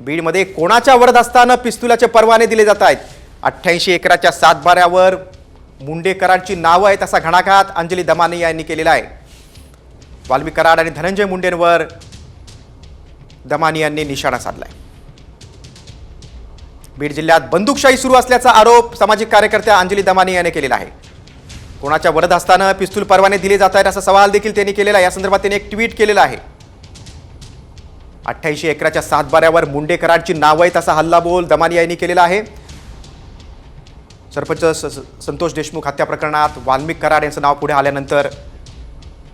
बीडमध्ये कोणाच्या वरदहस्तानं पिस्तुलाचे परवाने दिले जात आहेत। 88 एकराच्या सातबाऱ्यावर मुंडे कराडची नावं आहेत असा घणाघात अंजली दमानिया यांनी केलेला आहे। वाल्मिक कराड आणि धनंजय मुंडेंवर दमानिया यांनी निशाणा साधलाय। बीड जिल्ह्यात बंदूकशाही सुरू असल्याचा आरोप सामाजिक कार्यकर्त्या अंजली दमानिया यांनी केलेला आहे। कोणाच्या वरदहस्तानं पिस्तूल परवाने दिले जात आहेत असा सवाल देखील त्यांनी केलेला आहे। या संदर्भात त्यांनी एक ट्विट केलेलं आहे। 88 एकराच्या सातबाऱ्यावर मुंडे कराडची नावं आहेत असा हल्लाबोल दमानिया यांनी केलेला आहे। सरपंच संतोष देशमुख हत्या प्रकरणात वाल्मिक कराड यांचं नाव पुढे आल्यानंतर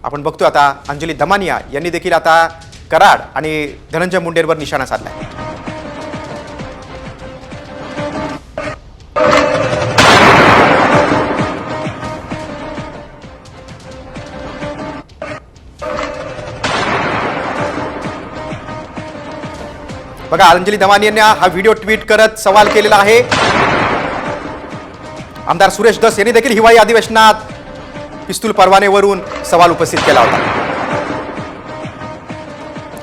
आपण बघतोय आता अंजली दमानिया यांनी देखील आता कराड आणि धनंजय मुंडेंवर निशाणा साधलाय। बघा, अंजली दमानिया हा व्हिडिओ ट्विट करत सवाल केलेला आहे। आमदार सुरेश धस यांनी देखील हिवाळी अधिवेशनात पिस्तूल परवानेवरून सवाल उपस्थित केला होता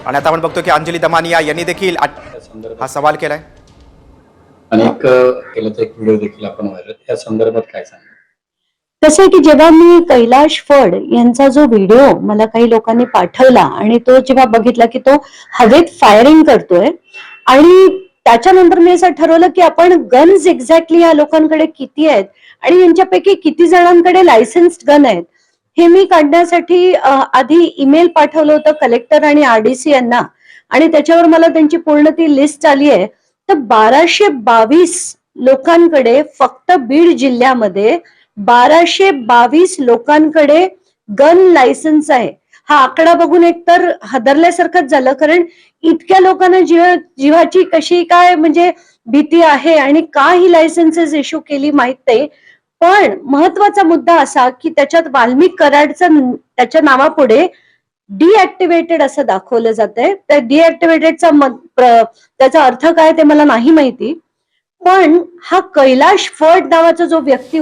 आणि आता आपण बघतो की अंजली दमानिया यांनी देखील हा सवाल केलाय। अनेक केलं एक व्हिडिओ देखील आपण व्हायरल, या संदर्भात काय सांगा? कसं आहे की जेव्हा मी कैलाश फड यांचा जो व्हिडिओ मला काही लोकांनी पाठवला आणि तो जेव्हा बघितला की तो हवेत फायरिंग करतोय आणि त्याच्यानंतर मी असं ठरवलं की आपण गन्स एक्झॅक्टली या लोकांकडे किती आहेत आणि यांच्यापैकी किती जणांकडे लायसन्स्ड गन आहेत हे मी काढण्यासाठी आधी ईमेल पाठवलं होतं कलेक्टर आणि RDC यांना आणि त्याच्यावर मला त्यांची पूर्ण ती लिस्ट आली आहे। तर 1222 लोकांकडे फक्त बीड जिल्ह्यामध्ये 1222 लोकांकडे गन लायसन्स आहे। हा आकडा बघून एकतर हादरल्यासारखंच झालं, कारण इतक्या लोकांना जीवाची कशी काय म्हणजे भीती आहे आणि का ही लायसन्सेस इश्यू केली माहित नाही। पण महत्वाचा मुद्दा असा की त्याच्यात वाल्मिक कराडचं त्याच्या नावापुढे डिॲक्टिव्हेटेड असं दाखवलं जातंय। त्या डिॲक्टिव्हेटेडचा त्याचा अर्थ काय ते मला नाही माहिती, पण हा कैलाश फड नावाचा जो व्यक्ती